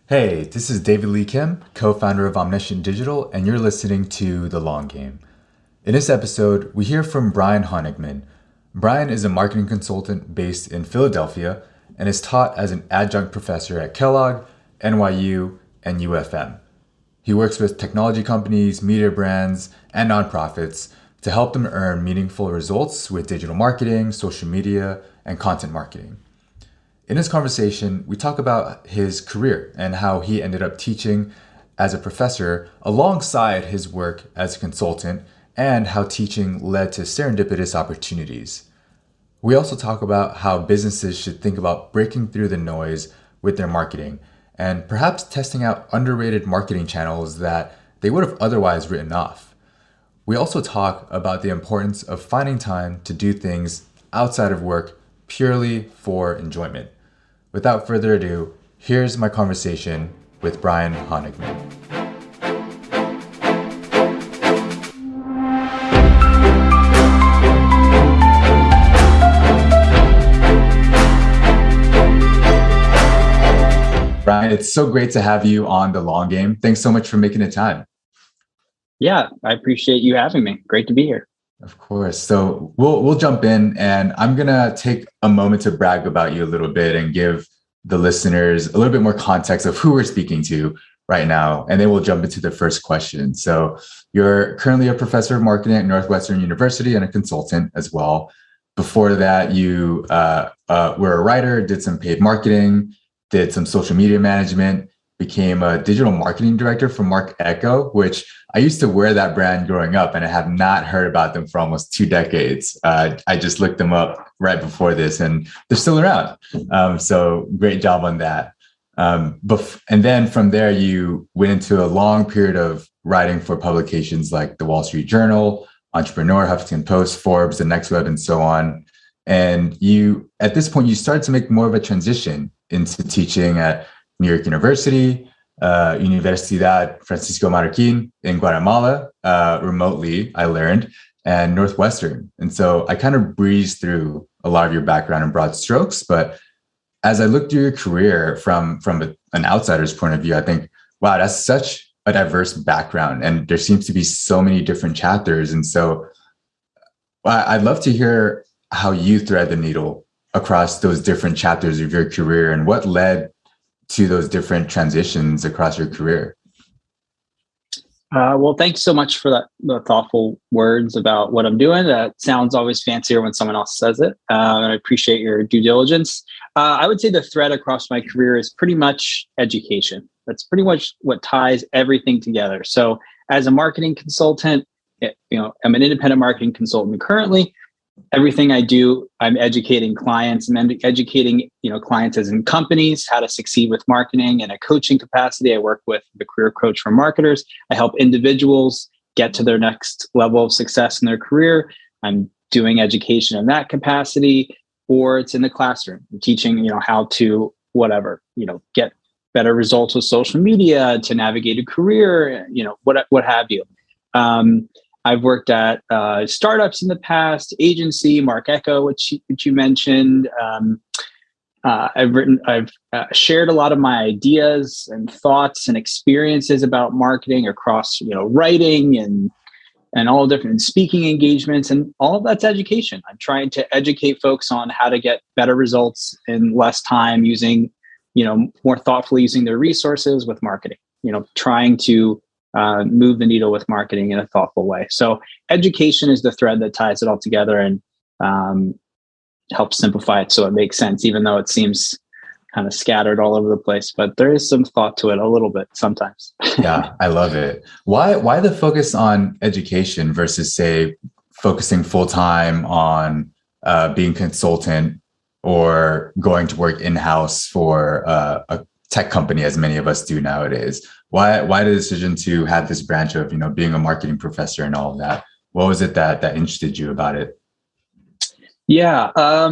Hey, this is David Lee Kim, co founder of Omniscient Digital, and you're listening to The Long Game. In this episode, we hear from Brian Honigman. Brian is a marketing consultant based in Philadelphia and is taught as an adjunct professor at Kellogg, NYU, and UFM. He works with technology companies, media brands, and nonprofits to help them earn meaningful results with digital marketing, social media, and content marketing. In this conversation, we talk about his career and how he ended up teaching as a professor alongside his work as a consultant and how teaching led to serendipitous opportunities. We also talk about how businesses should think about breaking through the noise with their marketing and perhaps testing out underrated marketing channels that they would have otherwise written off. We also talk about the importance of finding time to do things outside of work purely for enjoyment. Without further ado, here's my conversation with Brian Honigman. Brian, it's so great to have you on The Long Game. Thanks so much for making the time. Yeah, I appreciate you having me. Great to be here. Of course. So we'll jump in, and I'm gonna take a moment to brag about you a little bit and give the listeners a little bit more context of who we're speaking to right now, and then we'll jump into the first question. So you're currently a professor of marketing at Northwestern University and a consultant as well. Before that, you were a writer, did some paid marketing, did some social media management, became a digital marketing director for Mark Echo, which I used to wear that brand growing up, and I have not heard about them for almost 2 decades. I just looked them up right before this, and they're still around. So great job on that. And then from there, you went into a long period of writing for publications like the Wall Street Journal, Entrepreneur, Huffington Post, Forbes, the Next Web, and so on. And you, at this point, you started to make more of a transition into teaching at New York University, Universidad Francisco Marroquín in Guatemala, remotely, I learned, and Northwestern. And so I kind of breezed through a lot of your background in broad strokes. But as I looked through your career from an outsider's point of view, I think, wow, that's such a diverse background. And there seems to be so many different chapters. And so I'd love to hear how you thread the needle across those different chapters of your career and what led to those different transitions across your career. Well, thanks so much for the thoughtful words about what I'm doing. That sounds always fancier when someone else says it. And I appreciate your due diligence. I would say the thread across my career is pretty much education. That's pretty much what ties everything together. So as a marketing consultant, I'm an independent marketing consultant currently. Everything I do, I'm educating clients. I'm educating, clients as in companies, how to succeed with marketing. In a coaching capacity, I work with the career coach for marketers. I help individuals get to their next level of success in their career. I'm doing education in that capacity, or it's in the classroom. I'm teaching, how to get better results with social media, to navigate a career, what have you. I've worked at startups in the past, agency, Mark Echo, which you mentioned. I've shared a lot of my ideas and thoughts and experiences about marketing across, writing and all different speaking engagements, and all of that's education. I'm trying to educate folks on how to get better results in less time using, more thoughtfully using their resources with marketing, trying to move the needle with marketing in a thoughtful way. So education is the thread that ties it all together and helps simplify it so it makes sense, even though it seems kind of scattered all over the place. But there is some thought to it a little bit sometimes. Yeah, I love it. Why the focus on education versus, say, focusing full time on being consultant or going to work in-house for a tech company, as many of us do nowadays? Why the decision to have this branch of, being a marketing professor and all of that? What was it that interested you about it? Yeah, a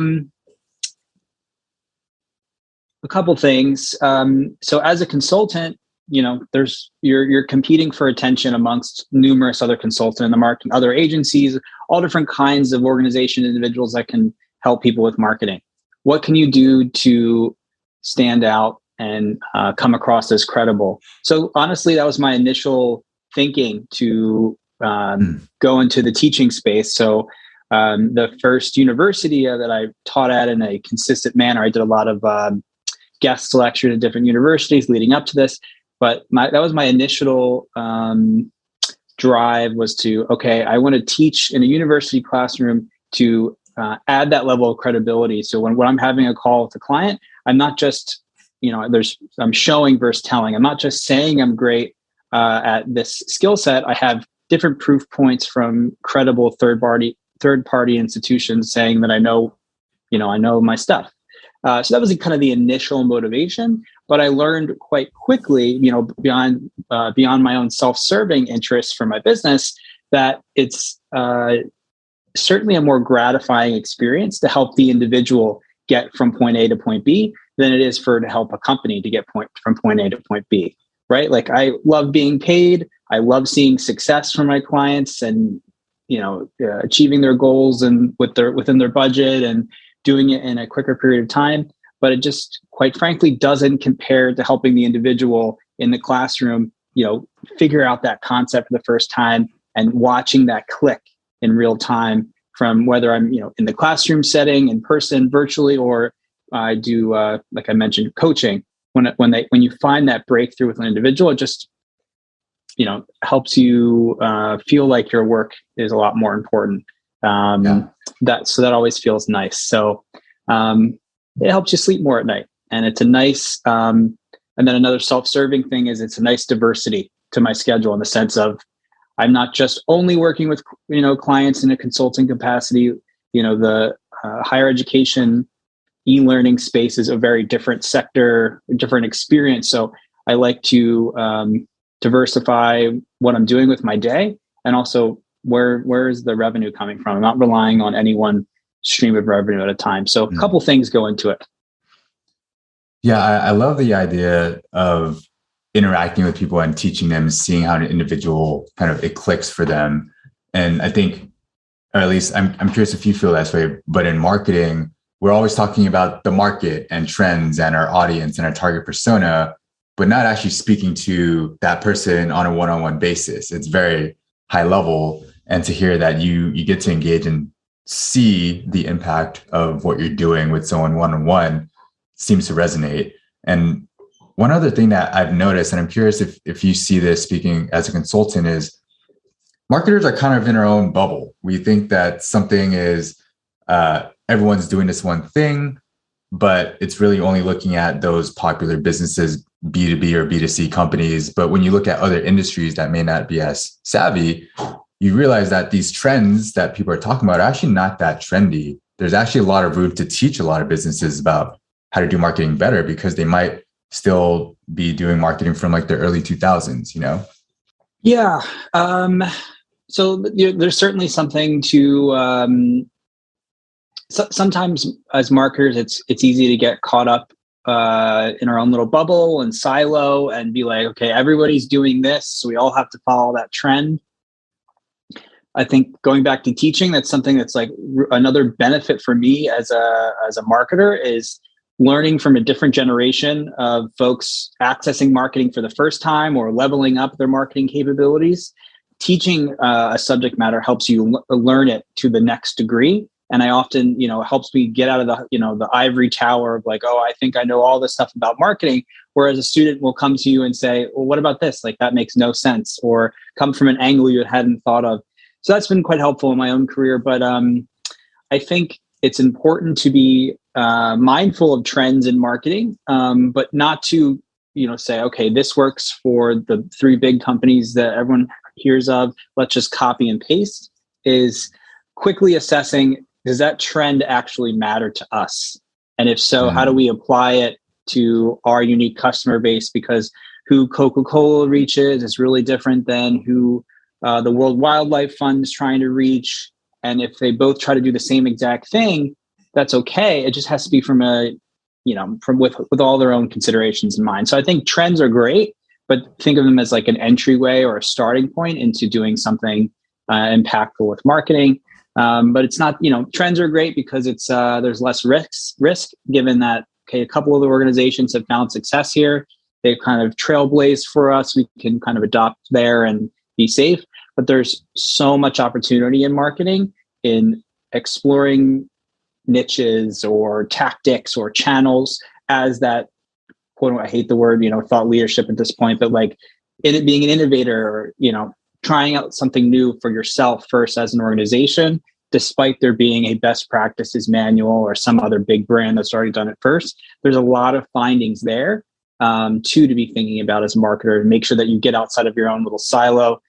couple things. So as a consultant, you're competing for attention amongst numerous other consultants in the market, other agencies, all different kinds of organization individuals that can help people with marketing. What can you do to stand out and come across as credible. So honestly, that was my initial thinking to go into the teaching space. So the first university that I taught at in a consistent manner, I did a lot of guest lectures at different universities leading up to this. But that was my initial drive, was to, okay, I want to teach in a university classroom to add that level of credibility. So when I'm having a call with a client, I'm not just, I'm showing versus telling. I'm not just saying I'm great at this skill set. I have different proof points from credible third party institutions saying that I know my stuff. So that was kind of the initial motivation, but I learned quite quickly, beyond my own self-serving interests for my business, that it's certainly a more gratifying experience to help the individual get from point A to point B than it is to help a company to get from point A to point B, right? Like, I love being paid. I love seeing success from my clients and, achieving their goals and within their budget and doing it in a quicker period of time. But it just, quite frankly, doesn't compare to helping the individual in the classroom, figure out that concept for the first time and watching that click in real time, from whether I'm, in the classroom setting, in person, virtually, or I do, like I mentioned, coaching. When you find that breakthrough with an individual, it just, helps you feel like your work is a lot more important. That always feels nice. So it helps you sleep more at night, and it's a nice. And then another self-serving thing is it's a nice diversity to my schedule, in the sense of I'm not just only working with clients in a consulting capacity. The higher education e-learning space is a very different sector, different experience. So I like to diversify what I'm doing with my day, and also where is the revenue coming from. I'm not relying on any one stream of revenue at a time. So a couple things go into it. Yeah, I love the idea of interacting with people and teaching them, seeing how an individual it clicks for them. And I think, or at least I'm curious if you feel that way, but in marketing, we're always talking about the market and trends and our audience and our target persona, but not actually speaking to that person on a one-on-one basis. It's very high level. And to hear that you get to engage and see the impact of what you're doing with someone one-on-one seems to resonate. And one other thing that I've noticed, and I'm curious if you see this speaking as a consultant, is marketers are kind of in our own bubble. We think that something is, everyone's doing this one thing, but it's really only looking at those popular businesses, B2B or B2C companies. But when you look at other industries that may not be as savvy, you realize that these trends that people are talking about are actually not that trendy. There's actually a lot of room to teach a lot of businesses about how to do marketing better, because they might still be doing marketing from like the early 2000s, Yeah. So there's certainly something to, sometimes as marketers, it's easy to get caught up in our own little bubble and silo and be like, okay, everybody's doing this, so we all have to follow that trend. I think going back to teaching, that's something that's like another benefit for me as a marketer, is learning from a different generation of folks accessing marketing for the first time or leveling up their marketing capabilities. Teaching a subject matter helps you learn it to the next degree. And I often, helps me get out of the ivory tower of like, oh, I think I know all this stuff about marketing. Whereas a student will come to you and say, well, what about this? Like, that makes no sense, or come from an angle you hadn't thought of. So that's been quite helpful in my own career. But I think it's important to be mindful of trends in marketing, but not to, say, okay, this works for the three big companies that everyone hears of, let's just copy and paste. Is quickly assessing, does that trend actually matter to us? And if so, how do we apply it to our unique customer base? Because who Coca-Cola reaches is really different than who the World Wildlife Fund is trying to reach. And if they both try to do the same exact thing, that's okay. It just has to be from with all their own considerations in mind. So I think trends are great, but think of them as like an entryway or a starting point into doing something impactful with marketing. But it's not, trends are great because it's there's less risk given that, okay, a couple of the organizations have found success here. They've kind of trailblazed for us. We can kind of adopt there and be safe. But there's so much opportunity in marketing, in exploring niches or tactics or channels as that, quote, I hate the word, thought leadership at this point, but like in it being an innovator, or, trying out something new for yourself first as an organization, despite there being a best practices manual or some other big brand that's already done it first. There's a lot of findings there to be thinking about as a marketer, and make sure that you get outside of your own little silo.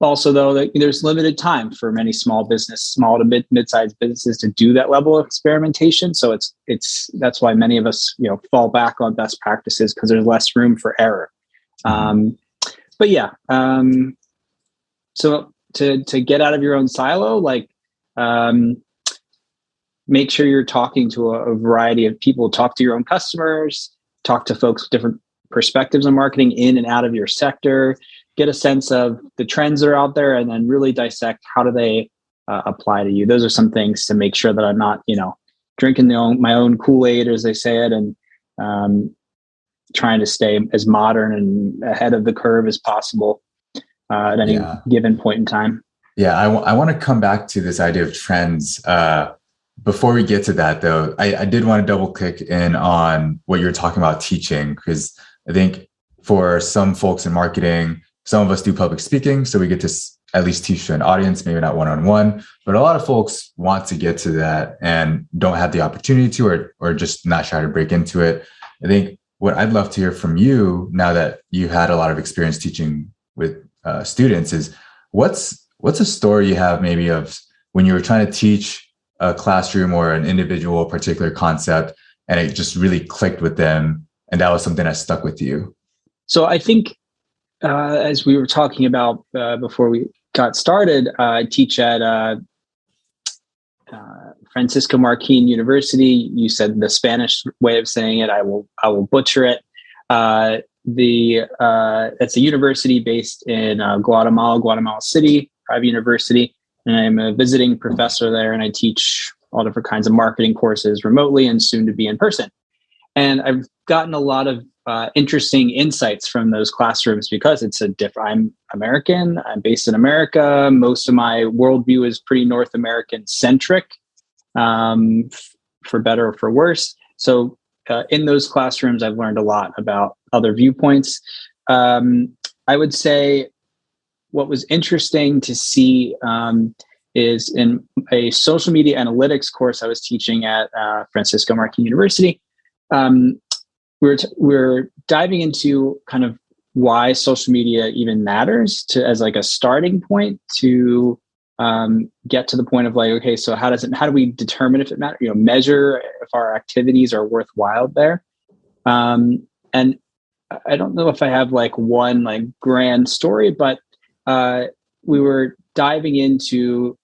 Also, though, there's limited time for many small to mid-sized businesses to do that level of experimentation. So that's why many of us, fall back on best practices, because there's less room for error. But yeah, so to get out of your own silo, make sure you're talking to a variety of people. Talk to your own customers. Talk to folks with different perspectives on marketing in and out of your sector. Get a sense of the trends that are out there, and then really dissect how do they apply to you. Those are some things to make sure that I'm not, drinking my own Kool-Aid, as they say it, and trying to stay as modern and ahead of the curve as possible at any given point in time. Yeah, I want to come back to this idea of trends. Before we get to that, though, I did want to double click in on what you're talking about teaching, because I think for some folks in marketing, some of us do public speaking, so we get to at least teach to an audience, maybe not one-on-one, but a lot of folks want to get to that and don't have the opportunity to, or just not shy to break into it. I think what I'd love to hear from you, now that you had a lot of experience teaching with students, is what's a story you have maybe of when you were trying to teach a classroom or an individual particular concept, and it just really clicked with them, and that was something that stuck with you? So I think, as we were talking about before we got started, I teach at Francisco Marquín University. You said the Spanish way of saying it. I will butcher it. It's a university based in Guatemala City, private university, and I'm a visiting professor there. And I teach all different kinds of marketing courses remotely and soon to be in person. And I've gotten a lot of interesting insights from those classrooms, because I'm American, I'm based in America. Most of my worldview is pretty North American centric, for better or for worse. So in those classrooms, I've learned a lot about other viewpoints. I would say what was interesting to see is in a social media analytics course I was teaching at Francisco Marquín University. We're diving into kind of why social media even matters as like a starting point to get to the point of like, okay, so how do we determine if it matters? Measure if our activities are worthwhile there. And I don't know if I have like one like grand story, but we were diving into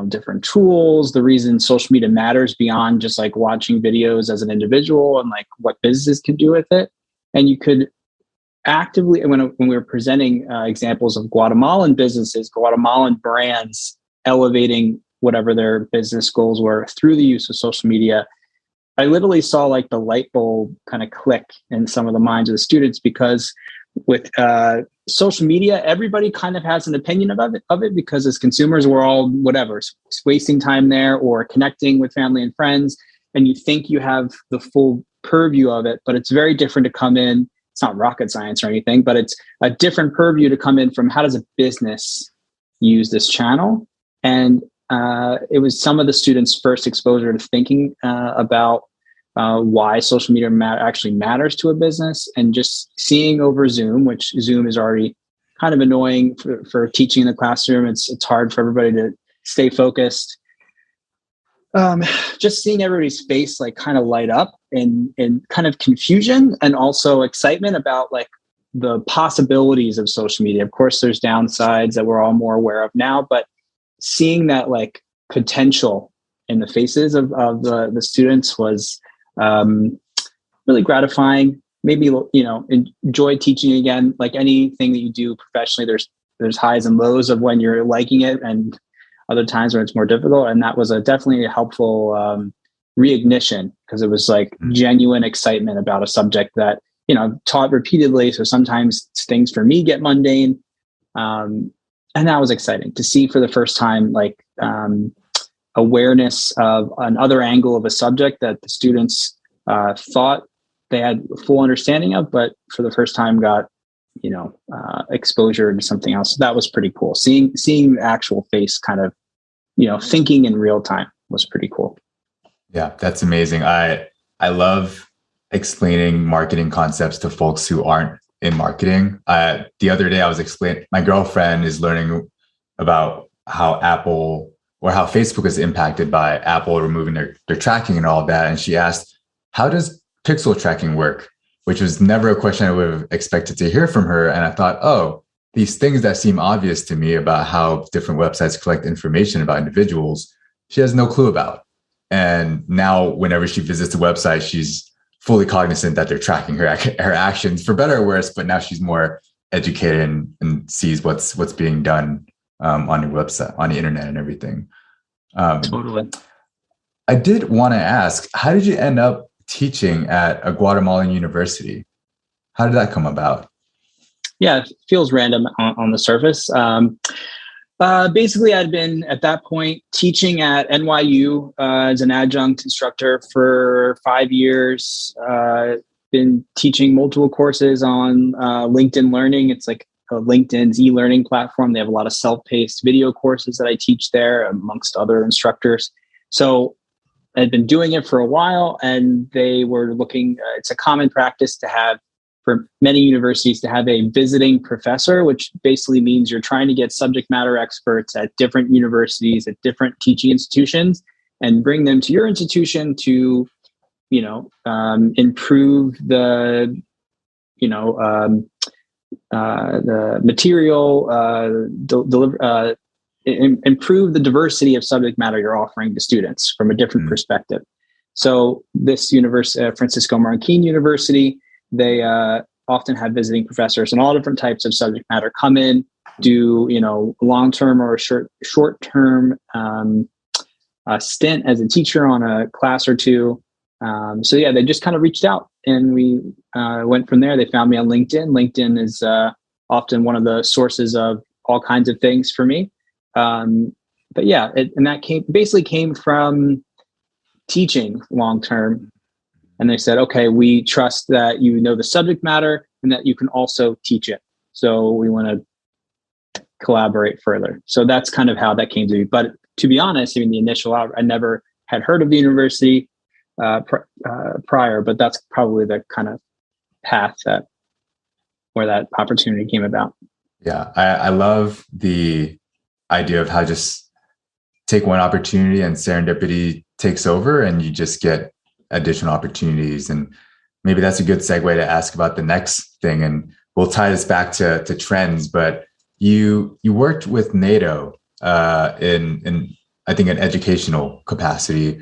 different tools, the reason social media matters beyond just like watching videos as an individual, and like what businesses can do with it. And you could actively, when we were presenting examples of Guatemalan businesses, Guatemalan brands elevating whatever their business goals were through the use of social media, I literally saw like the light bulb kind of click in some of the minds of the students, because with social media, everybody kind of has an opinion of it, because as consumers, we're all wasting time there or connecting with family and friends, and you think you have the full purview of it, but it's very different to come in. It's not rocket science or anything, but it's a different purview to come in from how does a business use this channel. And it was some of the students' first exposure to thinking about why social media actually matters to a business, and just seeing over Zoom, which Zoom is already kind of annoying for teaching in the classroom. It's hard for everybody to stay focused. Just seeing everybody's face like kind of light up in kind of confusion and also excitement about like the possibilities of social media. Of course, there's downsides that we're all more aware of now, but seeing that like potential in the faces of the students was really gratifying. Maybe, enjoy teaching again. Like anything that you do professionally, there's highs and lows of when you're liking it and other times when it's more difficult. And that was definitely a helpful reignition, because it was like genuine excitement about a subject that, I've taught repeatedly. So sometimes things for me get mundane. And that was exciting to see for the first time, like awareness of another angle of a subject that the students thought they had full understanding of, but for the first time got, exposure to something else. So that was pretty cool. Seeing the actual face kind of, thinking in real time was pretty cool. Yeah, that's amazing. I love explaining marketing concepts to folks who aren't in marketing. The other day I was explaining, my girlfriend is learning about how Apple or how Facebook is impacted by Apple removing their tracking and all of that. And she asked, how does pixel tracking work? Which was never a question I would have expected to hear from her. And I thought, oh, these things that seem obvious to me about how different websites collect information about individuals, she has no clue about. And now whenever she visits a website, she's fully cognizant that they're tracking her actions, for better or worse, but now she's more educated and sees what's being done on your website, on the internet and everything. Totally. I did want to ask, how did you end up teaching at a Guatemalan university? How did that come about? Yeah, it feels random on the surface. Basically, I'd been at that point teaching at NYU as an adjunct instructor for 5 years. Been teaching multiple courses on LinkedIn Learning. It's like LinkedIn's e-learning platform. They have a lot of self-paced video courses that I teach there, amongst other instructors. So I'd been doing it for a while, and they were looking. It's a common practice to have, for many universities, to have a visiting professor, which basically means you're trying to get subject matter experts at different universities, at different teaching institutions, and bring them to your institution to, improve the material, deliver, improve the diversity of subject matter you're offering to students from a different perspective. So this university, Francisco Marroquin University, they often have visiting professors and all different types of subject matter come in, do long-term or short-term stint as a teacher on a class or two. So yeah, they just kind of reached out, and we went from there. They found me on LinkedIn. LinkedIn is often one of the sources of all kinds of things for me. But yeah, and that came from teaching long-term. And they said, okay, we trust that you know the subject matter and that you can also teach it. So we want to collaborate further. So that's kind of how that came to be. But to be honest, even the initial out, I never had heard of the university prior, but that's probably the kind of path where that opportunity came about. Yeah, I love the idea of how just take one opportunity and serendipity takes over and you just get additional opportunities. And maybe that's a good segue to ask about the next thing. And we'll tie this back to trends, but you worked with NATO in I think an educational capacity.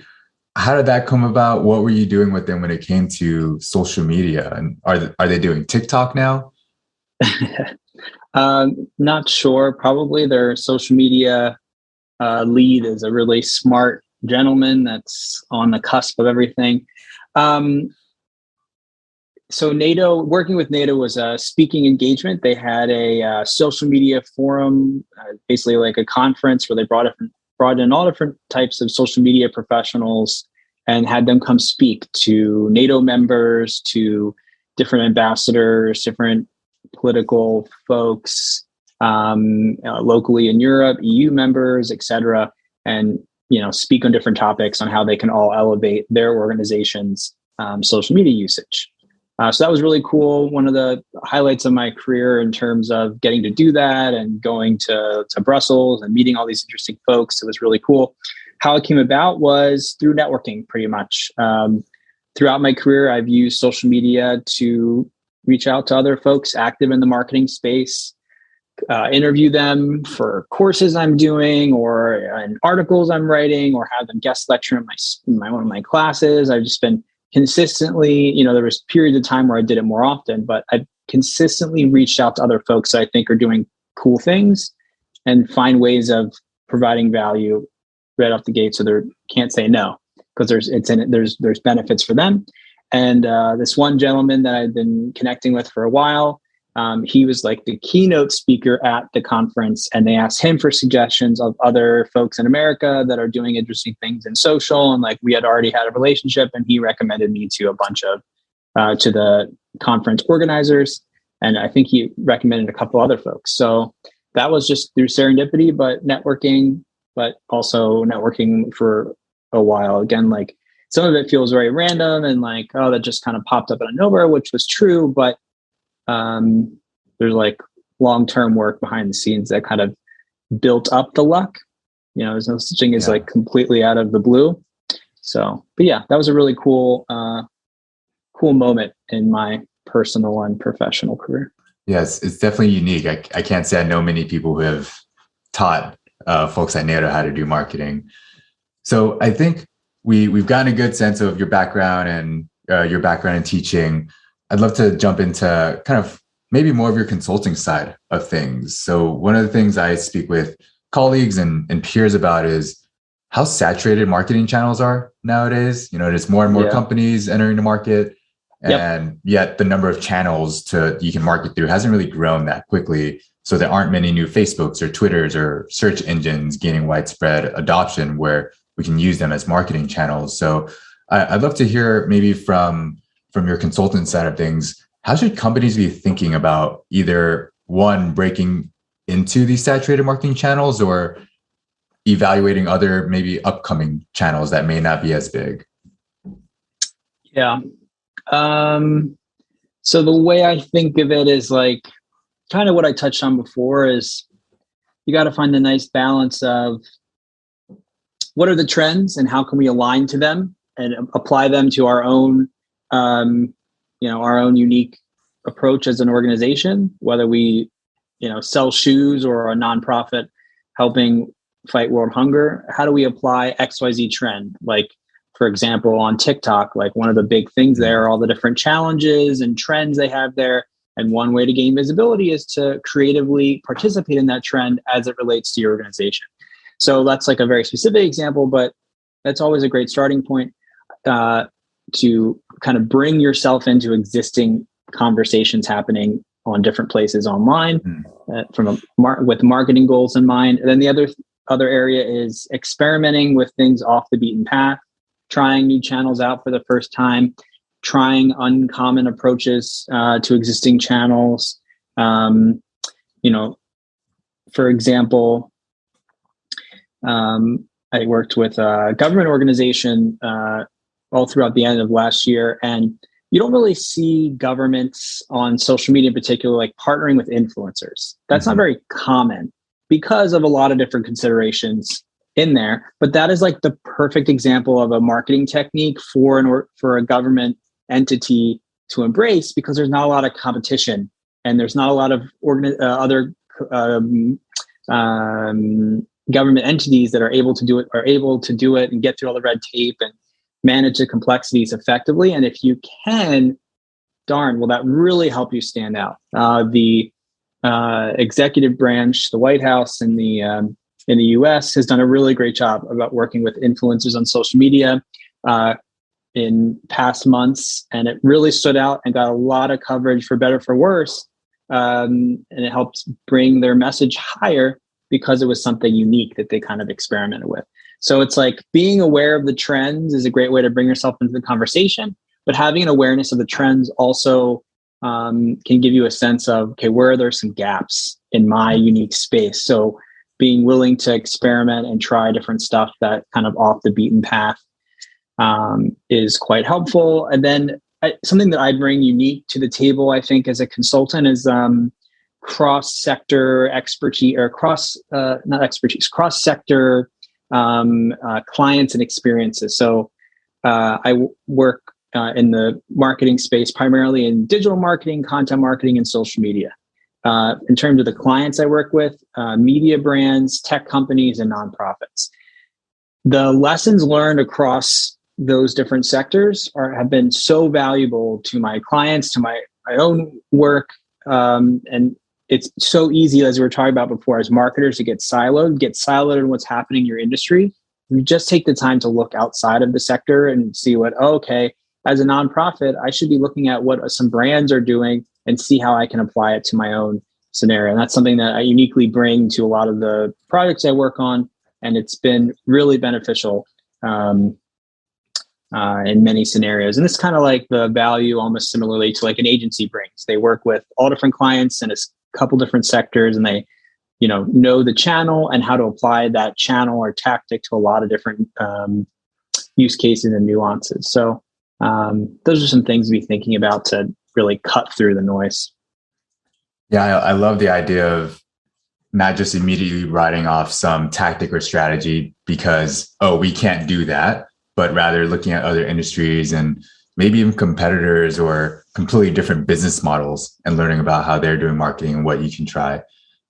How did that come about? What were you doing with them when it came to social media? And are they doing TikTok now? Not sure. Probably their social media lead is a really smart gentleman that's on the cusp of everything. So NATO, working with NATO was a speaking engagement. They had a social media forum, basically like a conference where they brought in all different types of social media professionals and had them come speak to NATO members, to different ambassadors, different political folks, locally in Europe, EU members, etc., and speak on different topics on how they can all elevate their organization's social media usage. So that was really cool. One of the highlights of my career in terms of getting to do that and going to Brussels and meeting all these interesting folks. It was really cool. How it came about was through networking, pretty much. Throughout my career, I've used social media to reach out to other folks active in the marketing space, interview them for courses I'm doing or in articles I'm writing, or have them guest lecture in one of my classes. I've just been consistently, there was periods of time where I did it more often, but I've consistently reached out to other folks that I think are doing cool things and find ways of providing value right off the gate so they can't say no. because there's benefits for them. And this one gentleman that I've been connecting with for a while, he was like the keynote speaker at the conference, and they asked him for suggestions of other folks in America that are doing interesting things in social. And like we had already had a relationship, and he recommended me to a bunch of to the conference organizers, and I think he recommended a couple other folks. So that was just through serendipity, but also networking for a while. Again, like some of it feels very random and like, oh, that just kind of popped up out of nowhere, which was true, but there's like long-term work behind the scenes that kind of built up the luck. There's no such thing as like completely out of the blue. So, but yeah, that was a really cool moment in my personal and professional career. Yes, it's definitely unique. I can't say I know many people who have taught folks at NATO how to do marketing. So I think we've gotten a good sense of your background and your background in teaching. I'd love to jump into kind of maybe more of your consulting side of things. So one of the things I speak with colleagues and peers about is how saturated marketing channels are nowadays. There's more and more companies entering the market, and yet the number of channels you can market through hasn't really grown that quickly. So there aren't many new Facebooks or Twitters or search engines gaining widespread adoption where we can use them as marketing channels. So I'd love to hear maybe from your consultant side of things, how should companies be thinking about either one, breaking into these saturated marketing channels, or evaluating other maybe upcoming channels that may not be as big? Yeah. So the way I think of it is like kind of what I touched on before is you got to find a nice balance of what are the trends and how can we align to them and apply them to our own our own unique approach as an organization, whether we, sell shoes or a nonprofit helping fight world hunger. How do we apply XYZ trend? Like, for example, on TikTok, like one of the big things there are all the different challenges and trends they have there. And one way to gain visibility is to creatively participate in that trend as it relates to your organization. So that's like a very specific example, but that's always a great starting point to kind of bring yourself into existing conversations happening on different places online with marketing goals in mind. And then the other area is experimenting with things off the beaten path, trying new channels out for the first time, trying uncommon approaches to existing channels. For example, I worked with a government organization all throughout the end of last year, and you don't really see governments on social media in particular, like partnering with influencers. That's not very common because of a lot of different considerations in there. But that is like the perfect example of a marketing technique for a government entity to embrace, because there's not a lot of competition and there's not a lot of other government entities that are able to do it and get through all the red tape and manage the complexities effectively. And if you can, will that really help you stand out? The executive branch, the White House in the US has done a really great job about working with influencers on social media in past months. And it really stood out and got a lot of coverage, for better, for worse. And it helped bring their message higher because it was something unique that they kind of experimented with. So it's like being aware of the trends is a great way to bring yourself into the conversation, but having an awareness of the trends also can give you a sense of, okay, where are there some gaps in my unique space? So being willing to experiment and try different stuff that kind of off the beaten path is quite helpful. And then something that I bring unique to the table, I think, as a consultant is cross-sector expertise, or cross-sector clients and experiences. So I work in the marketing space, primarily in digital marketing, content marketing, and social media. In terms of the clients I work with, media brands, tech companies, and nonprofits. The lessons learned across those different sectors have been so valuable to my clients, to my own work, and it's so easy, as we were talking about before, as marketers to get siloed in what's happening in your industry you just take the time to look outside of the sector and see what, okay, as a nonprofit, I should be looking at what some brands are doing and see how I can apply it to my own scenario. And that's something that I uniquely bring to a lot of the projects I work on. And it's been really beneficial in many scenarios. And it's kind of like the value almost similarly to like an agency brings. They work with all different clients in a couple different sectors, and they know the channel and how to apply that channel or tactic to a lot of different use cases and nuances. So those are some things to be thinking about to really cut through the noise. Yeah, I love the idea of not just immediately writing off some tactic or strategy because, we can't do that, but rather looking at other industries and maybe even competitors or completely different business models and learning about how they're doing marketing and what you can try.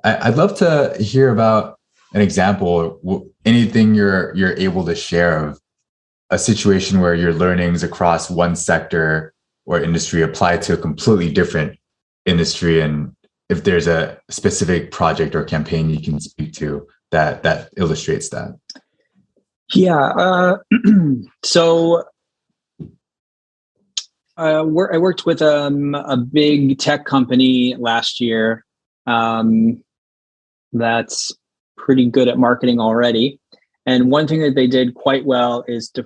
I'd love to hear about an example, anything you're able to share of a situation where your learnings across one sector or industry apply to a completely different industry, and if there's a specific project or campaign you can speak to that illustrates that. Yeah. So I worked with a big tech company last year that's pretty good at marketing already. And one thing that they did quite well is to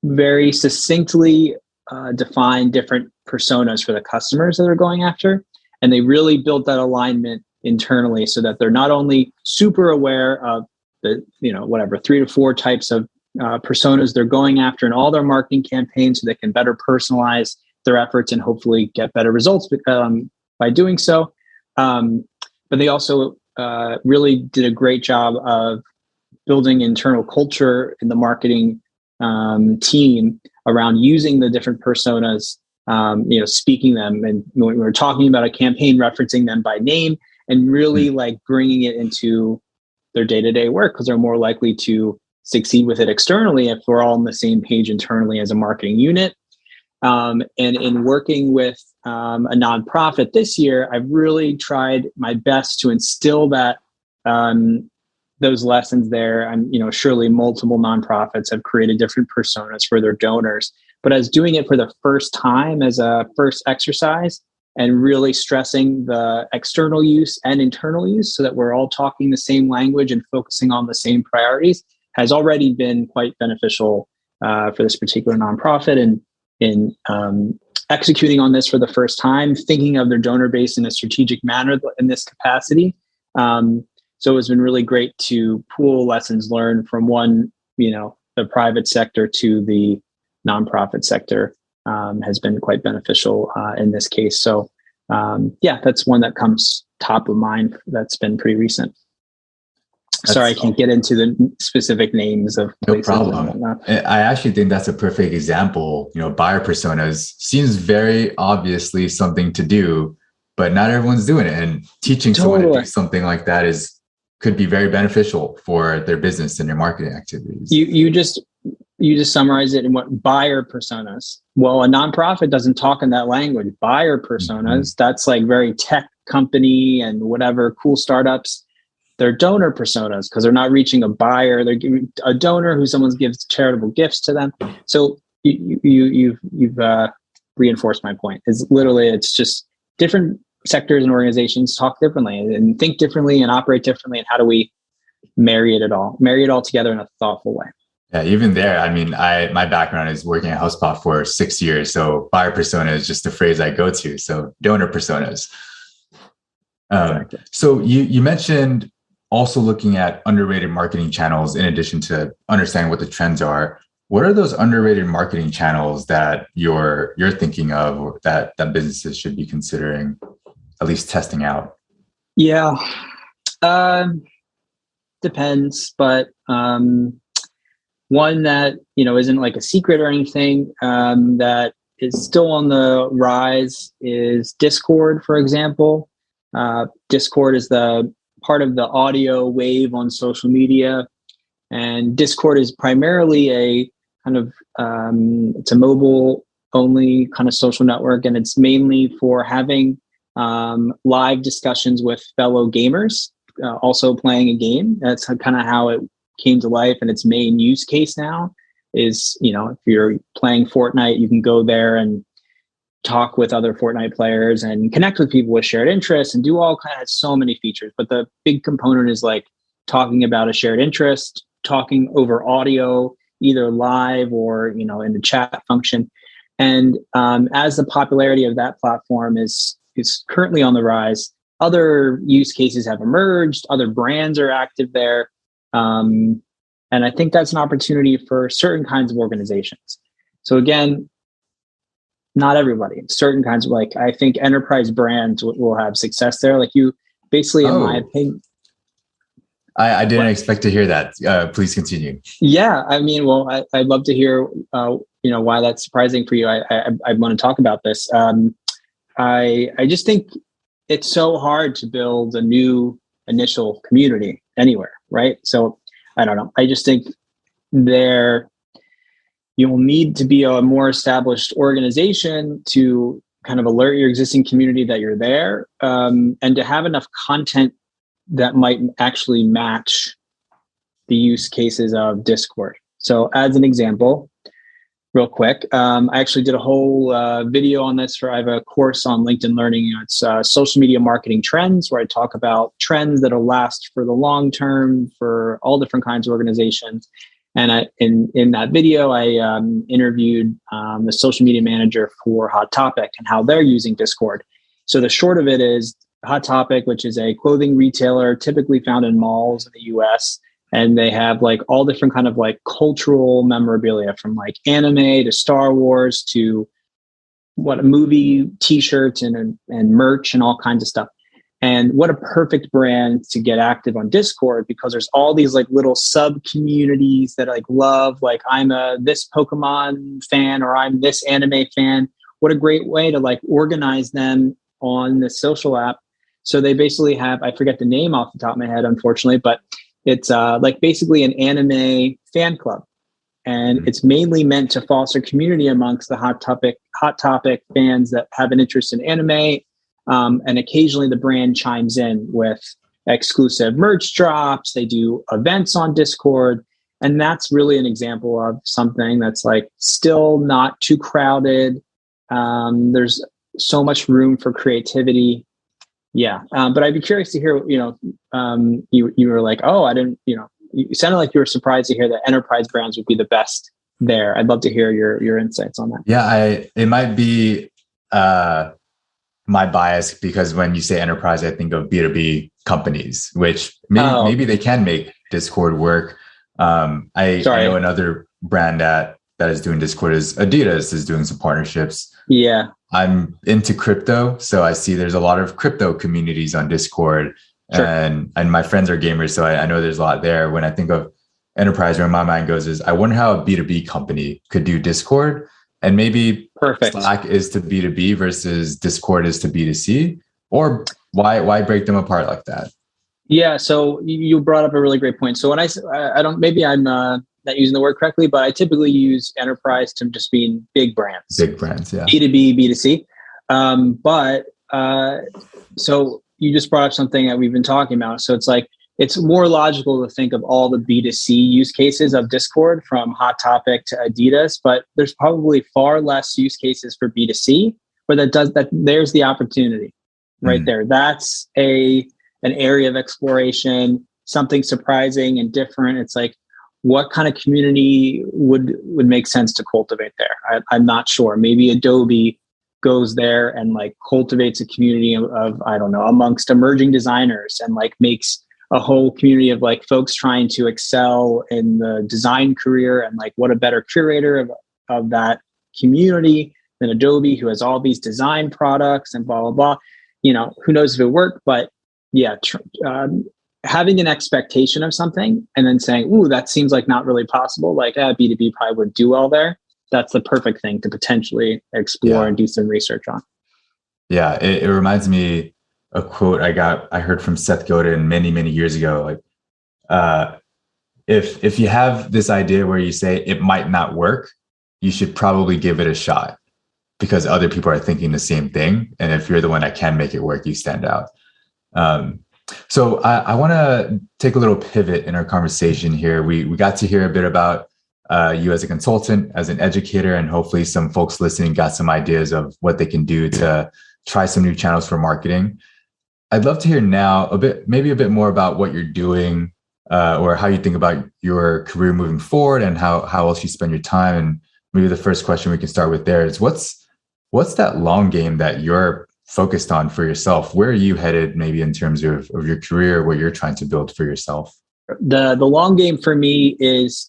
very succinctly define different personas for the customers that they're going after. And they really built that alignment internally so that they're not only super aware of the, 3 to 4 types of personas they're going after in all their marketing campaigns so they can better personalize their efforts and hopefully get better results by doing so. But they also really did a great job of building internal culture in the marketing team around using the different personas, speaking them. And when we were talking about a campaign, referencing them by name and really like bringing it into their day-to-day work, because they're more likely to succeed with it externally if we're all on the same page internally as a marketing unit. And in working with a nonprofit this year, I've really tried my best to instill that those lessons there. Surely multiple nonprofits have created different personas for their donors, but as doing it for the first time as a first exercise and really stressing the external use and internal use so that we're all talking the same language and focusing on the same priorities has already been quite beneficial for this particular nonprofit. And in executing on this for the first time, thinking of their donor base in a strategic manner in this capacity. So it's been really great to pool lessons learned from one, the private sector to the nonprofit sector has been quite beneficial in this case. So that's one that comes top of mind. That's been pretty recent. Sorry, I can't get into the specific names of places. No problem. I actually think that's a perfect example. Buyer personas seems very obviously something to do, but not everyone's doing it. And teaching someone to do something like that could be very beneficial for their business and their marketing activities. You just summarize it in what buyer personas. Well, a nonprofit doesn't talk in that language. Buyer personas, that's like very tech company and whatever cool startups. They're donor personas because they're not reaching a buyer. They're giving a donor who someone gives charitable gifts to them. So you've reinforced my point. It's just different sectors and organizations talk differently and think differently and operate differently. And how do we marry it all together in a thoughtful way? Yeah, even there, my background is working at HubSpot for 6 years. So buyer persona is just the phrase I go to. So donor personas. Exactly. So you mentioned also looking at underrated marketing channels in addition to understanding what the trends are. What are those underrated marketing channels that you're thinking of or that businesses should be considering at least testing out? Yeah, depends, but one that isn't like a secret or anything that is still on the rise is Discord, for example. Discord is the part of the audio wave on social media, and Discord is primarily a kind of it's a mobile only kind of social network, and it's mainly for having live discussions with fellow gamers also playing a game. That's kind of how it came to life, and its main use case now is, if you're playing Fortnite, you can go there and talk with other Fortnite players and connect with people with shared interests and do all kinds of so many features. But the big component is like talking about a shared interest, talking over audio, either live or, in the chat function. And as the popularity of that platform is currently on the rise, other use cases have emerged, other brands are active there. And I think that's an opportunity for certain kinds of organizations. So again, not everybody, certain kinds of, like, I think enterprise brands will have success there. Like you basically, in my opinion. I didn't expect to hear that. Please continue. Yeah. I mean, well, I'd love to hear, why that's surprising for you. I want to talk about this. I just think it's so hard to build a new initial community anywhere, right? So I don't know. I just think you'll need to be a more established organization to kind of alert your existing community that you're there, and to have enough content that might actually match the use cases of Discord. So as an example, real quick, I actually did a whole video on this. I have a course on LinkedIn Learning. It's social media marketing trends, where I talk about trends that'll last for the long term for all different kinds of organizations. And in that video, I interviewed the social media manager for Hot Topic and how they're using Discord. So the short of it is, Hot Topic, which is a clothing retailer typically found in malls in the US, and they have like all different kind of like cultural memorabilia, from like anime to Star Wars to movie T-shirts and merch and all kinds of stuff. And what a perfect brand to get active on Discord, because there's all these like little sub communities that like love, like, I'm this Pokemon fan, or I'm this anime fan. What a great way to like organize them on the social app. So they basically have, I forget the name off the top of my head, unfortunately, but it's like basically an anime fan club. And it's mainly meant to foster community amongst the Hot Topic fans that have an interest in anime. And occasionally the brand chimes in with exclusive merch drops. They do events on Discord. And that's really an example of something that's like still not too crowded. There's so much room for creativity. Yeah. But I'd be curious to hear, you were like, oh, I didn't, you sounded like you were surprised to hear that enterprise brands would be the best there. I'd love to hear your insights on that. Yeah, it might be my bias, because when you say enterprise, I think of B2B companies, which maybe they can make Discord work. I know another brand that is doing Discord is Adidas, is doing some partnerships. Yeah. I'm into crypto, so I see there's a lot of crypto communities on Discord. Sure. And my friends are gamers, so I know there's a lot there. When I think of enterprise, where my mind goes is, I wonder how a B2B company could do Discord, and maybe Slack is to B2B versus Discord is to B2C, or why break them apart like that? Yeah, so you brought up a really great point. So when I don't, maybe I'm not using the word correctly, but I typically use enterprise to just mean big brands. Big brands, yeah. B2B, B2C. So you just brought up something that we've been talking about. So it's like, it's more logical to think of all the B2C use cases of Discord, from Hot Topic to Adidas, but there's probably far less use cases for B2C, where there's the opportunity right there. That's an area of exploration, something surprising and different. It's like, what kind of community would make sense to cultivate there? I'm not sure. Maybe Adobe goes there and like cultivates a community of, I don't know, amongst emerging designers, and like makes a whole community of like folks trying to excel in the design career. And like, what a better curator of that community than Adobe, who has all these design products and blah, blah, blah. Who knows if it worked, but yeah, having an expectation of something and then saying, ooh, that seems like not really possible. Like B2B probably would do well there. That's the perfect thing to potentially explore and do some research on. Yeah. It reminds me a quote I heard from Seth Godin many, many years ago. Like, if you have this idea where you say it might not work, you should probably give it a shot, because other people are thinking the same thing. And if you're the one that can make it work, you stand out. So I want to take a little pivot in our conversation here. We got to hear a bit about you as a consultant, as an educator, and hopefully some folks listening got some ideas of what they can do to try some new channels for marketing. I'd love to hear now maybe a bit more about what you're doing or how you think about your career moving forward and how else you spend your time. And maybe the first question we can start with there is what's that long game that you're focused on for yourself? Where are you headed maybe in terms of your career, what you're trying to build for yourself? The long game for me is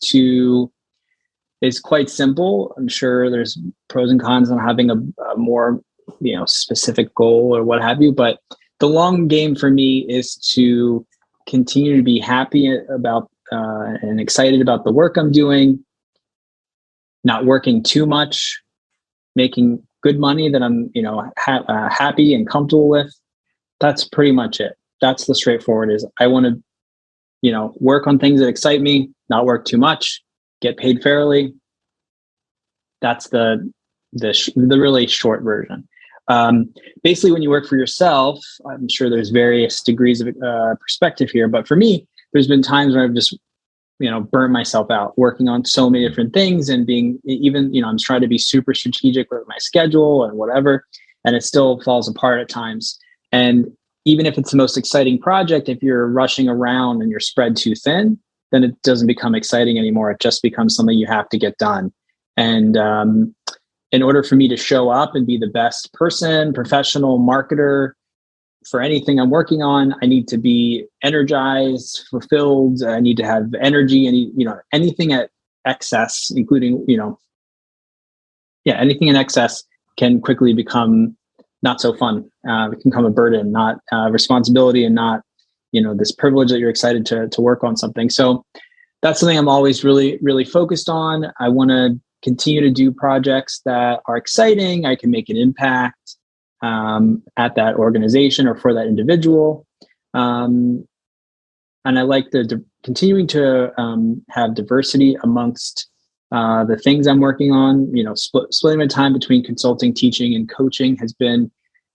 quite simple. I'm sure there's pros and cons on having a more specific goal or what have you, but the long game for me is to continue to be happy about and excited about the work I'm doing, not working too much, making good money that I'm happy and comfortable with. That's pretty much it. That's the straightforward is I want to work on things that excite me, not work too much, get paid fairly. That's the really short version. Basically, when you work for yourself, I'm sure there's various degrees of perspective here, but for me, there's been times where I've just burnt myself out working on so many different things and being I'm trying to be super strategic with my schedule and whatever, and it still falls apart at times. And even if it's the most exciting project, if you're rushing around and you're spread too thin, then it doesn't become exciting anymore. It just becomes something you have to get done. And in order for me to show up and be the best person, professional marketer for anything I'm working on, I need to be energized, fulfilled. I need to have energy. Anything at excess, including, anything in excess can quickly become not so fun. It can become a burden, not responsibility, and not, this privilege that you're excited to work on something. So that's something I'm always really, really focused on. I want to continue to do projects that are exciting. I can make an impact at that organization or for that individual. And I like continuing to have diversity amongst the things I'm working on. Splitting my time between consulting, teaching, and coaching has been,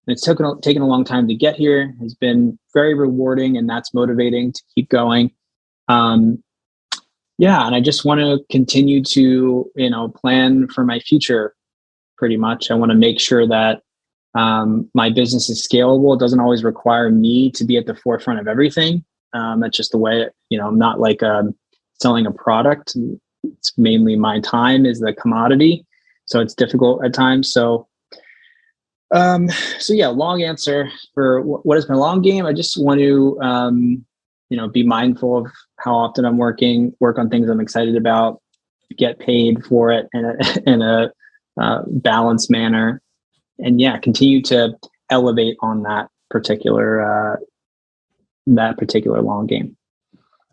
and it's taken a long time to get here, has been very rewarding, and that's motivating to keep going. And I just want to continue to, plan for my future pretty much. I want to make sure that my business is scalable. It doesn't always require me to be at the forefront of everything. That's just the way, I'm not like selling a product. It's mainly my time is the commodity. So it's difficult at times. So long answer for what is my long game. I just want to, be mindful of how often I'm work on things I'm excited about, get paid for it in a balanced manner, and continue to elevate on that particular long game.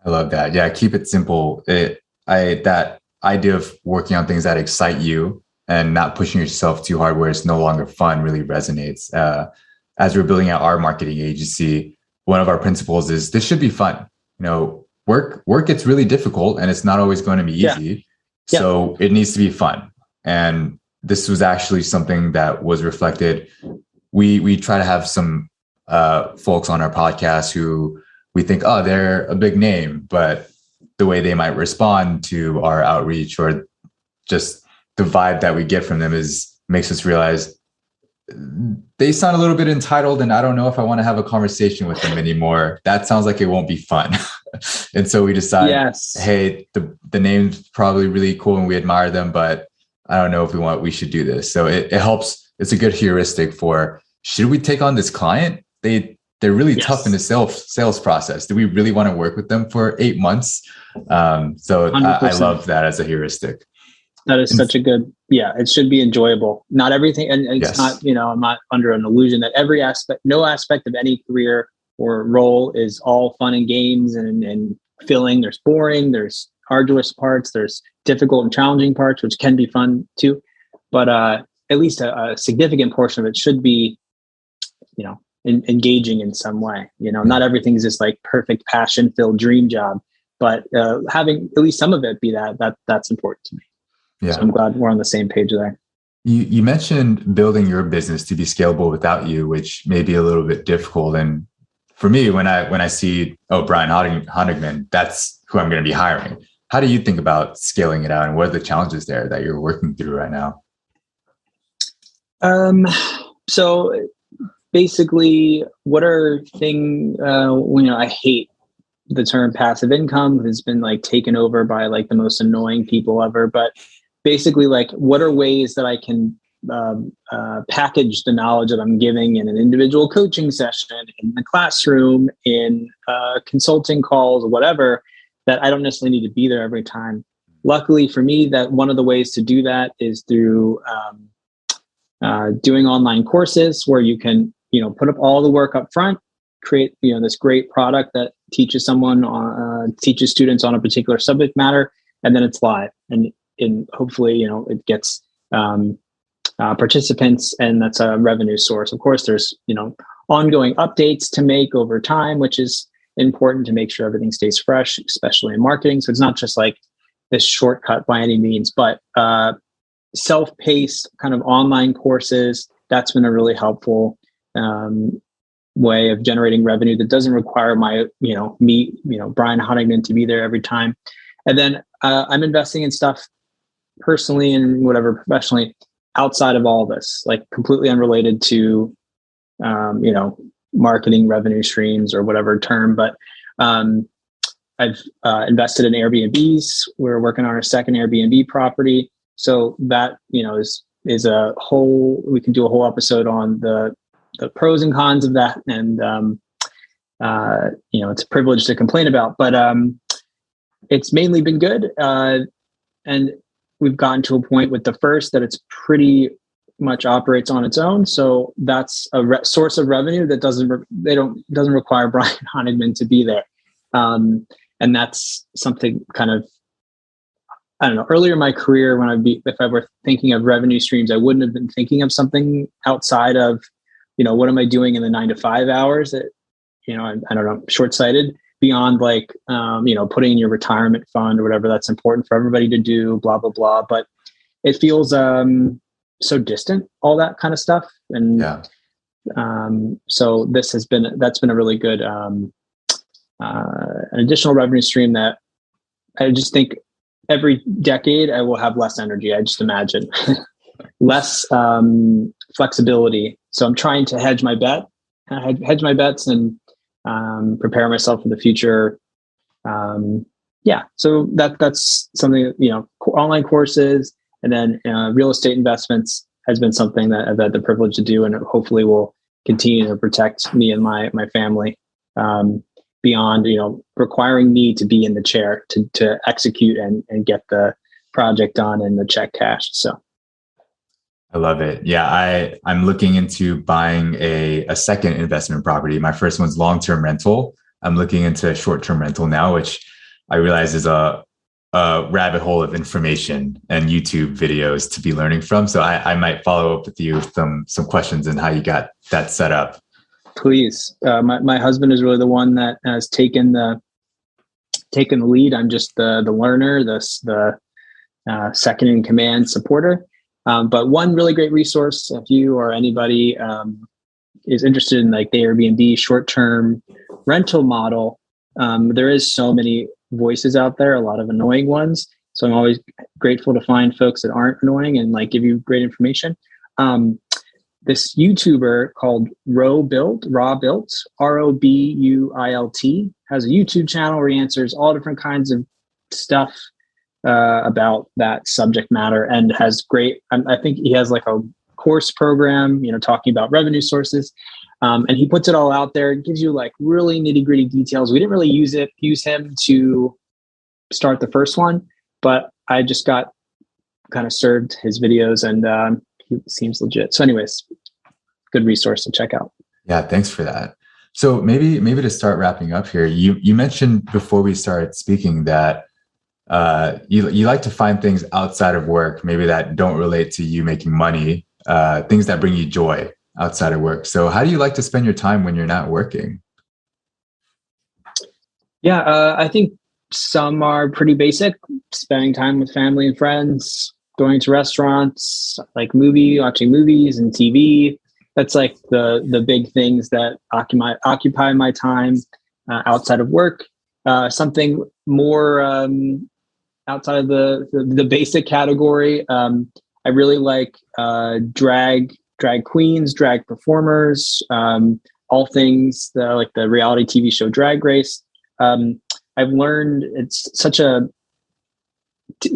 I love that. Yeah, keep it simple. That idea of working on things that excite you and not pushing yourself too hard where it's no longer fun really resonates. As we're building out our marketing agency, one of our principles is this should be fun. Work gets really difficult and it's not always going to be easy. Yeah. So it needs to be fun. And this was actually something that was reflected. We try to have some folks on our podcast who we think, they're a big name, but the way they might respond to our outreach or just the vibe that we get from them makes us realize they sound a little bit entitled, and I don't know if I want to have a conversation with them anymore. That sounds like it won't be fun. And so we decide, hey, the name's probably really cool and we admire them, but I don't know if we should do this. So it helps. It's a good heuristic for, should we take on this client? They're really tough in the sales process. Do we really want to work with them for 8 months? So I love that as a heuristic. That is such a good, it should be enjoyable. Not everything, and it's not, I'm not under an illusion that no aspect of any career or role is all fun and games and filling. There's boring, there's arduous parts, there's difficult and challenging parts, which can be fun too. But at least a significant portion of it should be, engaging in some way. Not everything's just like perfect passion-filled dream job, but having at least some of it be that's important to me. Yeah. So I'm glad we're on the same page there. You mentioned building your business to be scalable without you, which may be a little bit difficult. And for me, when I see, oh, Brian Honigman, that's who I'm going to be hiring. How do you think about scaling it out, and what are the challenges there that you're working through right now? So basically, what are things, I hate the term passive income. Has been like taken over by like the most annoying people ever. But basically, like, what are ways that I can package the knowledge that I'm giving in an individual coaching session, in the classroom, in consulting calls, whatever, that I don't necessarily need to be there every time. Luckily for me, that one of the ways to do that is through doing online courses where you can, put up all the work up front, create, this great product that teaches teaches students on a particular subject matter, and then it's live. And hopefully, it gets participants, and that's a revenue source. Of course, there's, ongoing updates to make over time, which is important to make sure everything stays fresh, especially in marketing. So it's not just like this shortcut by any means, but self-paced kind of online courses, that's been a really helpful way of generating revenue that doesn't require Brian Honigman to be there every time. And then I'm investing in stuff personally and whatever professionally outside of all this, like completely unrelated to, marketing revenue streams or whatever term. But I've invested in Airbnbs. We're working on our second Airbnb property. So that, is a whole, we can do a whole episode on the pros and cons of that. And, it's a privilege to complain about, but it's mainly been good. And we've gotten to a point with the first that it's pretty much operates on its own. So that's a source of revenue that doesn't require Brian Honigman to be there. And that's something kind of, I don't know, earlier in my career, if I were thinking of revenue streams, I wouldn't have been thinking of something outside of, what am I doing in the 9 to 5 hours that, I don't know, short-sighted, beyond like, putting in your retirement fund or whatever that's important for everybody to do, blah, blah, blah. But it feels so distant, all that kind of stuff. And so that's been a really good an additional revenue stream that I just think every decade I will have less energy. I just imagine less flexibility. So I'm trying to hedge my bets and prepare myself for the future. So that's something, online courses, and then real estate investments has been something that I've had the privilege to do, and hopefully will continue to protect me and my family beyond, requiring me to be in the chair to execute and get the project done and the check cashed. So I love it. Yeah, I'm looking into buying a second investment property. My first one's long-term rental. I'm looking into short-term rental now, which I realize is a rabbit hole of information and YouTube videos to be learning from. So I might follow up with you with some questions and how you got that set up. Please. My husband is really the one that has taken the lead. I'm just the learner, the second in command supporter. But one really great resource, if you or anybody is interested in like the Airbnb short-term rental model, there is so many voices out there, a lot of annoying ones. So I'm always grateful to find folks that aren't annoying and like give you great information. This YouTuber called Raw Built, Robuilt, has a YouTube channel where he answers all different kinds of stuff about that subject matter, and has great, I think he has like a course program, talking about revenue sources. And he puts it all out there. It gives you like really nitty gritty details. We didn't really use him to start the first one, but I just got kind of served his videos, and he seems legit. So anyways, good resource to check out. Yeah. Thanks for that. So maybe to start wrapping up here, you mentioned before we started speaking that you like to find things outside of work, maybe that don't relate to you making money, things that bring you joy outside of work. So how do you like to spend your time when you're not working? Yeah, I think some are pretty basic, spending time with family and friends, going to restaurants, like watching movies and TV, that's like the big things that occupy my time outside of work. Something more outside of the basic category. I really like drag queens, drag performers, all things like the reality TV show Drag Race. I've learned it's such a,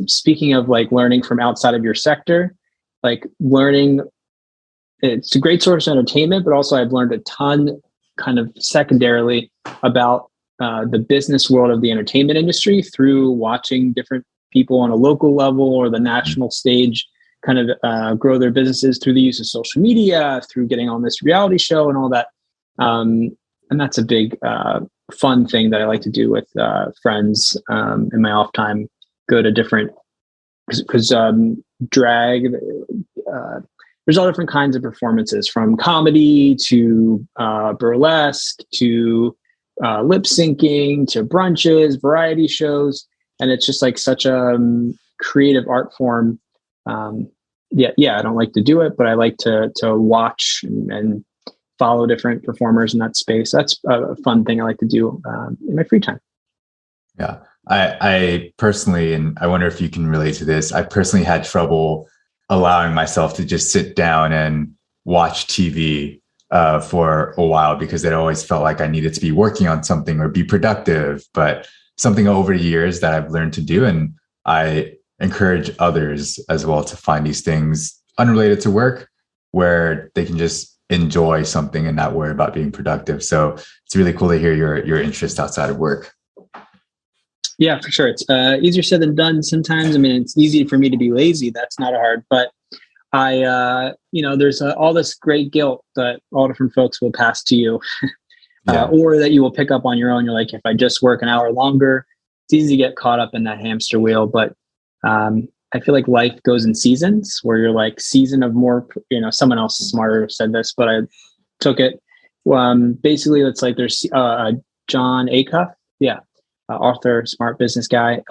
speaking of like learning from outside of your sector, like learning, it's a great source of entertainment, but also I've learned a ton kind of secondarily about the business world of the entertainment industry through watching different people on a local level or the national stage kind of grow their businesses through the use of social media, through getting on this reality show and all that. And that's a big fun thing that I like to do with friends in my off time. Go to different, because drag, there's all different kinds of performances, from comedy to burlesque to lip syncing to brunches, variety shows. And it's just like such a creative art form. I don't like to do it, but I like to watch and follow different performers in that space. That's a fun thing I like to do in my free time. Yeah. I personally, and I wonder if you can relate to this, I personally had trouble allowing myself to just sit down and watch TV for a while, because it always felt like I needed to be working on something or be productive. But something over the years that I've learned to do, and I encourage others as well to find these things unrelated to work where they can just enjoy something and not worry about being productive. So it's really cool to hear your interest outside of work. Yeah, for sure. It's easier said than done sometimes. I mean, it's easy for me to be lazy. That's not hard. But there's all this great guilt that all different folks will pass to you or that you will pick up on your own. You're like, if I just work an hour longer, it's easy to get caught up in that hamster wheel. But I feel like life goes in seasons, where you're like season of more, someone else smarter said this, but I took it. Basically, it's like there's John Acuff. Yeah. Author, smart business guy.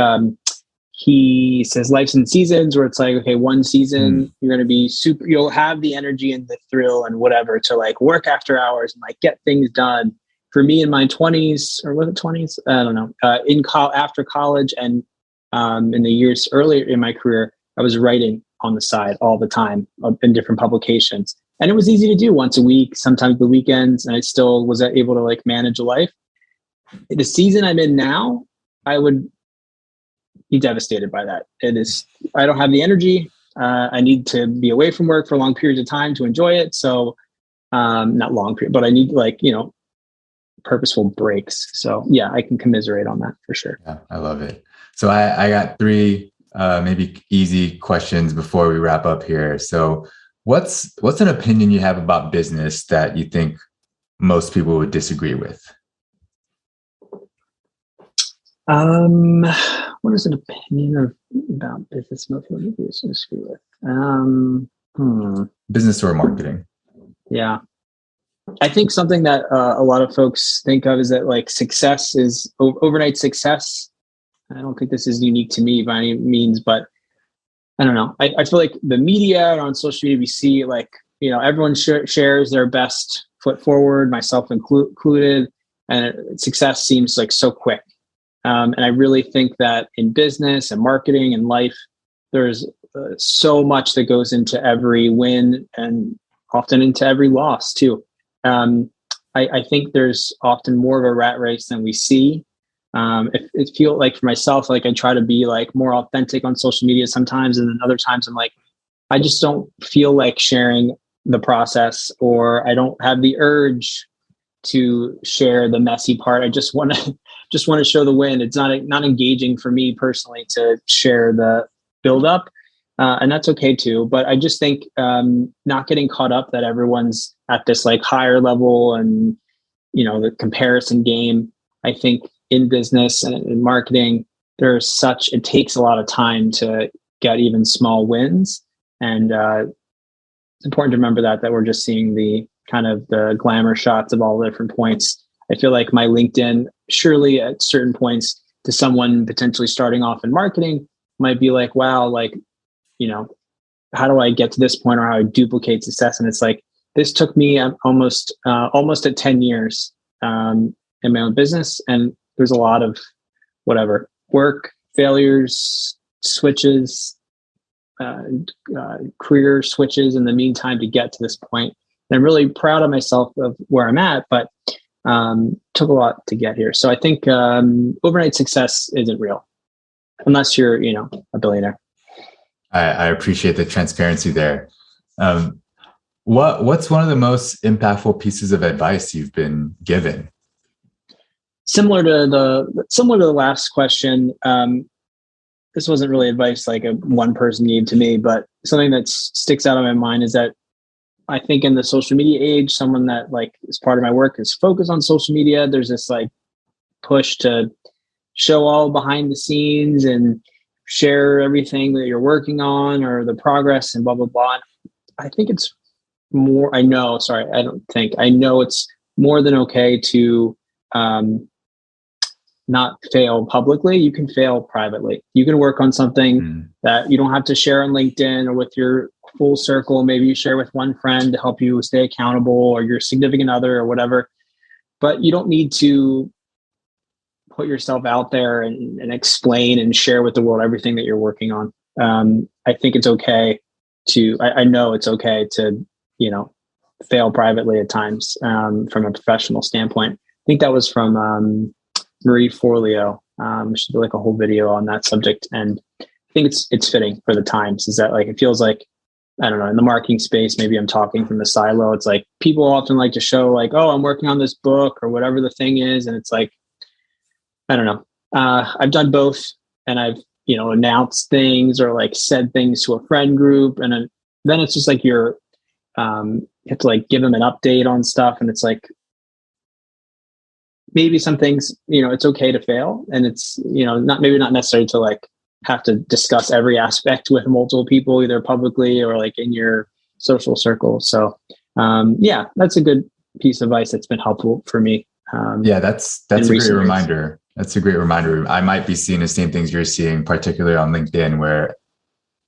He says life's in seasons, where it's like, okay, one season you're going to be you'll have the energy and the thrill and whatever to like work after hours and like get things done. For me in my 20s, or was it 20s? I don't know. After college and in the years earlier in my career, I was writing on the side all the time in different publications. And it was easy to do once a week, sometimes the weekends, and I still was able to like manage a life. The season I'm in now, I would be devastated by that. I don't have the energy. I need to be away from work for long periods of time to enjoy it. So, not long period, but I need purposeful breaks. So yeah, I can commiserate on that for sure. Yeah, I love it. So I got three maybe easy questions before we wrap up here. So what's an opinion you have about business that you think most people would disagree with? What is an opinion about business most people would disagree with? Business or marketing? Yeah. I think something that a lot of folks think of is that like success is overnight success. I don't think this is unique to me by any means, but I don't know. I feel like the media or on social media, we see like, everyone shares their best foot forward, myself included, and success seems like so quick. And I really think that in business and marketing and life, there's so much that goes into every win and often into every loss too. I think there's often more of a rat race than we see. It feels like for myself, like I try to be like more authentic on social media sometimes, and then other times I'm like, I just don't feel like sharing the process, or I don't have the urge to share the messy part. I just want to show the win. It's not engaging for me personally to share the build up. And that's okay too. But I just think not getting caught up that everyone's at this like higher level and, the comparison game. I think in business and in marketing, it takes a lot of time to get even small wins. And it's important to remember that we're just seeing the kind of the glamour shots of all the different points. I feel like my LinkedIn, surely at certain points to someone potentially starting off in marketing might be like, wow, like, how do I get to this point, or how I duplicate success? And it's like, this took me almost at 10 years in my own business. And there's a lot of work, failures, switches, career switches in the meantime to get to this point. And I'm really proud of myself of where I'm at, but took a lot to get here. So I think overnight success isn't real unless you're, a billionaire. I appreciate the transparency there. What's one of the most impactful pieces of advice you've been given? Similar to the last question, this wasn't really advice like one person gave to me, but something that sticks out in my mind is that I think in the social media age, someone that is part of my work is focused on social media. There's this push to show all behind the scenes and share everything that you're working on or the progress and blah, blah, blah. I think it's more, I know it's more than okay to not fail publicly. You can fail privately. You can work on something that you don't have to share on LinkedIn or with your full circle. Maybe you share with one friend to help you stay accountable, or your significant other or whatever. But you don't need to put yourself out there and explain and share with the world everything that you're working on. I think it's okay I know it's okay to, fail privately at times from a professional standpoint. I think that was from Marie Forleo. She did a whole video on that subject. And I think it's fitting for the times, is that it feels like, I don't know, in the marketing space, maybe I'm talking from the silo. It's people often like to show oh, I'm working on this book or whatever the thing is. And it's I don't know. I've done both, and I've, announced things or said things to a friend group. And then it's just you're, you have to give them an update on stuff. And it's maybe some things, it's okay to fail, and it's, not necessary to have to discuss every aspect with multiple people, either publicly or in your social circle. So that's a good piece of advice that's been helpful for me. That's a great reminder. That's a great reminder. I might be seeing the same things you're seeing, particularly on LinkedIn, where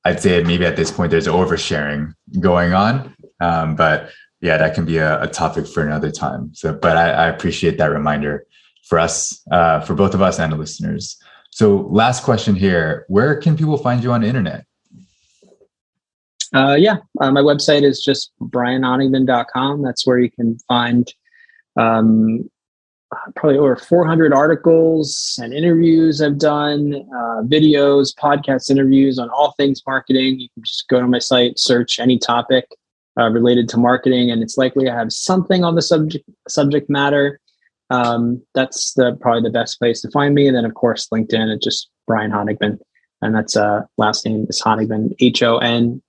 I'd say maybe at this point there's oversharing going on. But that can be a topic for another time. So, but I appreciate that reminder for us, for both of us and the listeners. So last question here, where can people find you on the internet? My website is just brianhonigman.com. That's where you can find probably over 400 articles and interviews I've done, videos, podcast interviews on all things marketing. You can just go to my site, search any topic related to marketing, and it's likely I have something on the subject matter. That's probably the best place to find me. And then of course, LinkedIn, it's just Brian Honigman. And that's last name is Honigman, Honigman.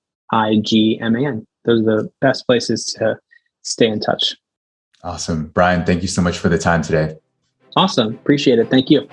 Those are the best places to stay in touch. Awesome. Brian, thank you so much for the time today. Awesome. Appreciate it. Thank you.